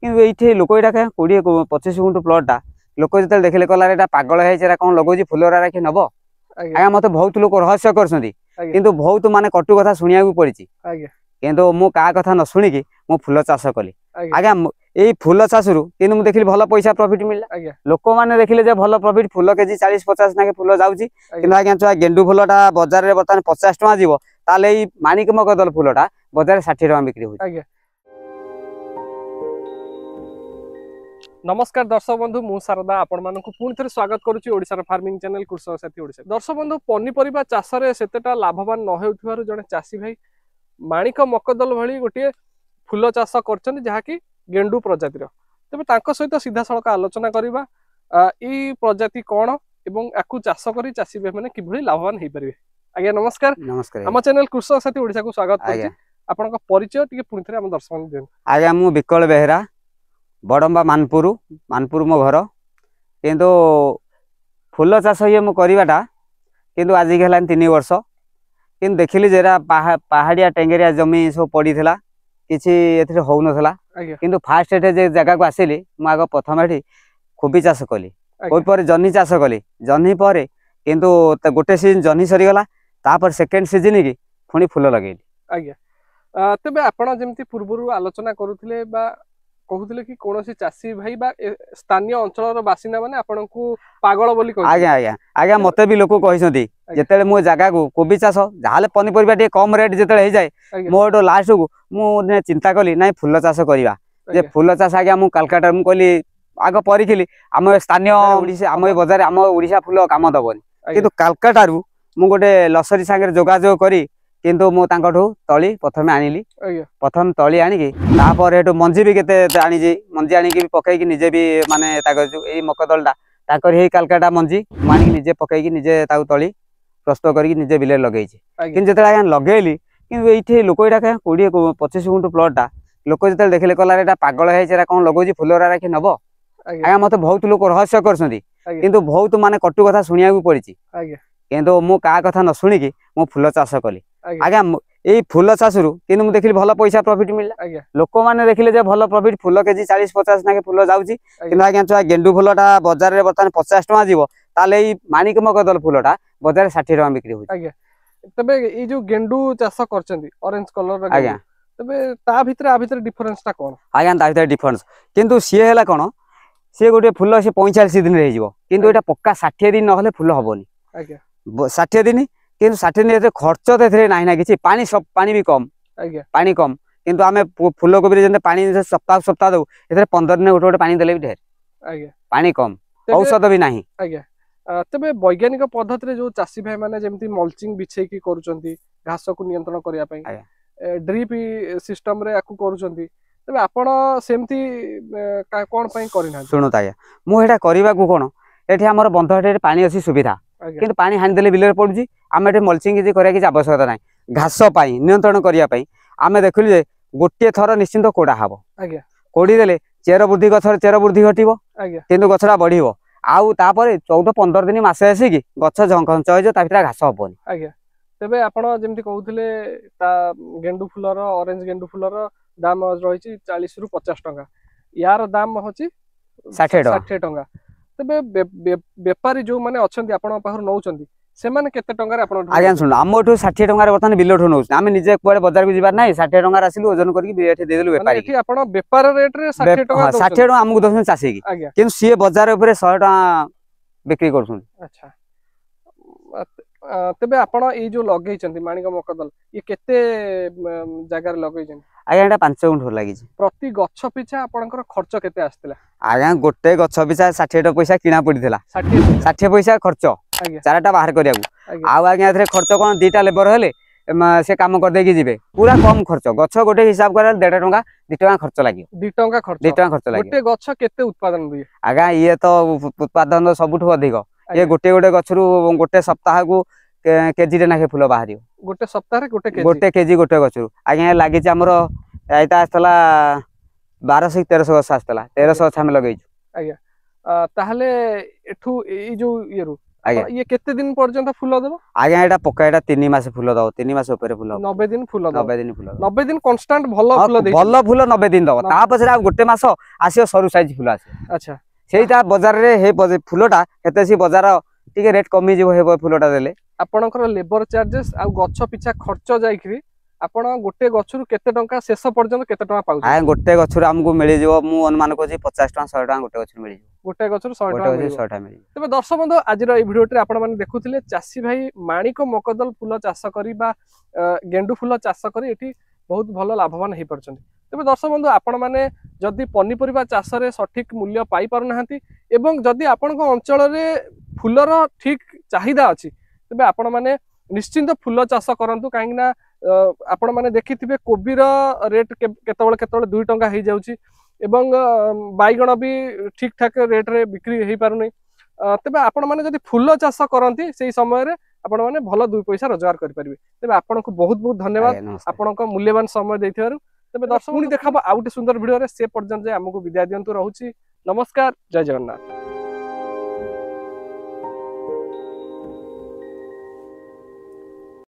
कि लोक ये 20-25 गुंठ प्लॉटा लोक जो देखले कला पागल है कौन लगोची फुलरा रखी नब आज्ञा मत बहुत लोग रहस्य कर बहुत माने कटु कथा शुणा पड़ी किंतु मु क्या कथा न शुणिकी मु फुल चाष कली आज्ञा यही फुल चाष रु कि देखिली भल पैसा प्रॉफिट मिलला लोक मैंने देखिले भल प्रॉफिट फुल केजी 40-50 ना फुल जाऊँगी कि आज्ञा गेंडू फुलटा बजार में बर्तमान 50 टଙ୍କା जीव ताले माणिक मकदल फुलटा बजार 60 टଙ୍କା बिक्री हो। नमस्कार दर्शक बंधु मु शारदा आपण मानक पुणी थे स्वागत करुच्ची ओडिशार फार्मिंग चैनल कृषक साथी ओडिशा। दर्शक बंधु पनीपरिबा चाष रे सेतेटा लाभवान न हेउथिबारु जने चासी भाई माणिक मकदल भली गोटे फुल चाष करछन जहाँकि गेंडू प्रजातिर तेबे तांको सहित सीधा सड़क आलोचना करबा ई प्रजाति कोन एवं आकु चाष करी चासी भाई माने किभली लाभवान हेइ परिबे। आज्ञा नमस्कार। नमस्कार हम चैनल कृषक साथी ओडिशा को स्वागत करछि। आपनका परिचय टिके पुणी थे हम दर्शक देन। आज्ञा मु विकल बेहरा बड़म्बा मानपुर मो घर किंतु फुल चाष ये मु करवाटा किंतु आज की 3 वर्ष किंतु देखिली जेरा पहाड़िया टेंगेरिया जमी सब पड़ी किसी एथिरे हो नथला किंतु फास्ट एठे जगह को आसिली मु आग प्रथम एठी कोबी चाष कली कोबी पर जन्ही चाष कली जन्ही पर किंतु गोटे सीजन जन्ही सरी गला तापर सेकंड सीजन की पुणी फुल लगेली। आज्ञा तबे आपण जेमती पूर्वरु आलोचना करूथिले बा कहूले कि कौन चाषी भाई बा स्थानीय अंचल बासिंदा माने आपन को पागल बोली कहै आज्ञा आज्ञा आज्ञा मते भी लोक कहिसंती जेतेले मो जगह को कोबी चाष जाले पनीपरिबा टे कम रेट जेतेले हे जाय मोटो लास्ट को मु चिंता कली नाही फुल चाष करिवा जे फुल चाष आज्ञा मु कलकत्ता मु कहली आग परिखिली आम स्थानीय ओडिशा आम बजार आम ओडिशा फुल काम दबनी किंतु कलकत्ता रु मु गोटे लसरी सांगे जोगाजोग करी किंतु मु तांकठू तली प्रथम आनिली प्रथम तली आनिकी तापर हेटु मंजी भी केते आनिजी मंजी आनिकी पकईकी निजे भी माने ताको मकदलटा ताकर हे कलकत्ता मंजी मानिकी निजे पकईकी निजे ताको तली प्रस्तुत करके निजे बिले लगेइछि किंतु जेते आज्ञा लगेली किंतु एठी लोक ये 20-25 गुंठ प्लॉटा लोक जो देखिले कला पागल है कौन लगोची फुलरा रखी नब आज्ञा मत बहुत लोग रहस्य कर बहुत माने कटु कथा शुणा पड़ी किंतु मु क्या कथा न शुणिकी मु फुल चाष कली आज्ञा यही फुल चाष रु कि देखिली भल पैसा प्रॉफिट मिलला लोक मैंने देखिले भल प्रॉफिट फुल केजी 40-50 ना फुल जाऊँगी कि आज्ञा गेंडू फुलटा बजार में बर्तमान 50 टଙ୍କା जीव ताले माणिक मकदल फुलटा बजार 60 टଙ୍କା बिक्री हो। तबे ई जो गेंडू चाष करछंती ऑरेंज कलर आज्ञा तबे ता भितर डिफरेंस टा कोन आज्ञा ता भितर डिफरेंस किंतु सी हैला कोन सी गोटे फुल से 45 दिन रे हिजो किंतु एटा पक्का 60 दिन न हले फुल हबोनी आज्ञा 60 दिन किंतु 60 दिन खर्च तो ना ना कि पानी भी कम पानी कम किंतु आमे फुल कोबी रे पानी सप्ताह दो ए 15 दिन गोटे पानी देले भी ढेर पानी कम औषध भी नाही। तबे वैज्ञानिक पद्धति रे जो चासी भाई माने जेमती मल्चिंग बिछे की करूचंती घास को नियंत्रण करिया पई ड्रिप सिस्टम रे आकु करूचंती तबे आपण सेमती कोन पई करिना सुनो ताया मु हेटा करबा को कोन एठी हमर बंध हेटे पानी अछि सुविधा किंतु पानी हानि देले बिलर पड़ुची आम एटे मल्चिंग किसी करिया किसी आवश्यकता नाही घास पाई नियंत्रण करिया पई आमे देखलु जे गोटे थर निश्चिंत कोडा हबो आज्ञा कोडी देले चेर वृद्धि गछर चेर वृद्धि घटिबो आज्ञा किंतु गछरा बढ़िबो आउ तापर 14-15 दिन मासे आसी कि गछ झंखंच होय जे ता भितर घास हबोनी आज्ञा। तबे आपण जेमति कहउथिले ता गेंडू फुलर ऑरेंज गेंडू फुलर दाम रहिछि 40 रु 50 टଙ୍କା यार दाम होछि 60 टଙ୍କା तबे व्यापारी जो माने अछंती आपण पाखर नउचंती से माने केते टंगा रे आपण आज्ञा सुन हमठू 60 टଙ୍କା रे बर्तन बिलोठू नउछ आमे निजे कुआडे बाजार को जिबार नै 60 टଙ୍କା रे आसिलु ओजन करके बिएठी दे देलु व्यापारी एठी आपण व्यापार रेट रे 60 टଙ୍କା 60 टଙ୍କା हमकु दसन चासी की किंतु सी बाजार ऊपर 100 टଙ୍କା बिक्री करछन। अच्छा तबे आपण ए जो लगेइचंती माणिक मकदल ये केते जगह रे लगेइचंती आज्ञा एटा 5 गुंठ लागी प्रति गछ पिछा आपनकर खर्च केते आस्तिला आज्ञा गोटे गछ पिछा 60 पैसा किना पड़ीथिला 60 पैसा खर्च चारटा बाहर करिया आउ आज्ञा एथरे खर्च कोन दीटा लेबर हेले से काम कर देकी जिवे पूरा कम खर्च गछ गोटे हिसाब कर 1.5 टଙ୍କା 2 टଙ୍କା खर्च लागि 2 टଙ୍କା खर्च लागि गोटे गछ केते उत्पादन दिए आज्ञा ये तो उत्पादन सबुठु अधिक ये गोटे गोटे गछरु गोटे सप्ताह को केजी रे नाखे फुल बाहरियो गोटे सप्ताह रे गोटे केजी गोटे गछरु आज्ञा लागि छ हमरो एटा आस्तला 1200-1300 गछ आस्तला 1300 हम लगैछु आज्ञा ताहले एठू ए जो येरु आज्ञा ये केते दिन पर्यंत फूल देबो आज्ञा एटा पक्का एटा 3 मास फूल दो 3 मास ऊपर फूल 90 दिन फूल देबो 90 दिन फूल 90 दिन कांस्टेंट भलो फूल देछि भल फूल 90 दिन दो ता पछरे आ गोटे मास आसियो सरू साइज फूल आसे अच्छा सेटा बाजार रे हे फूलटा केते सी बाजार टिके रेट कमी जीवो हे फूलटा देले आपणकर लेबर चार्जेस आ गछ पिछा खर्च जाईकरी आपण गोटे गछरु केते टंका शेष पर्यंत केते टंका पाउ आ गोटे गछरु हमकु मिली जीवो मु अनुमान कोछि 50 टका 100 टका गोटे गछरु मिली गोटे गछरु 100 गोटे टका गछरु मिलिबो 100 टका मिली तबे दर्शक बंधु आज रो ए भिडियो रे आपण माने देखुथिले चासी भाई माणिक मकदल फूल चाष करी बा गेंडु फूल चाष करी एठी बहुत भलो लाभवान हे परछन तबे दर्शक बंधु आपण माने जदी पनिपरिबा चाष रे सठिक मूल्य पाई पारु नाहंती एवं जदी आपण को अंचल रे फूलर ठीक चाहिदा अछि तबे आपण माने निश्चिंत फूल चाष करंतु काहे ना आपण माने देखिथिबे कोबीर रेट केतबळे केतबळे 2 टंका हे जाउची एवं बाइगण भी ठीक ठाक रेट रे बिक्री हे पारुनी तबे आपण माने जदी फूल चाष करंती सेही समय रे आपण माने भलो 2 पैसा रोजगार करि परिबे तबे आपण को बहुत बहुत धन्यवाद आपण को मूल्यवान समय देथिवारु तबे दर्शक पुनी देखाबो आउटे सुंदर वीडियो रे से पर्यंत जे हमकु विदाय दियंतु रहूची नमस्कार जय जगन्नाथ।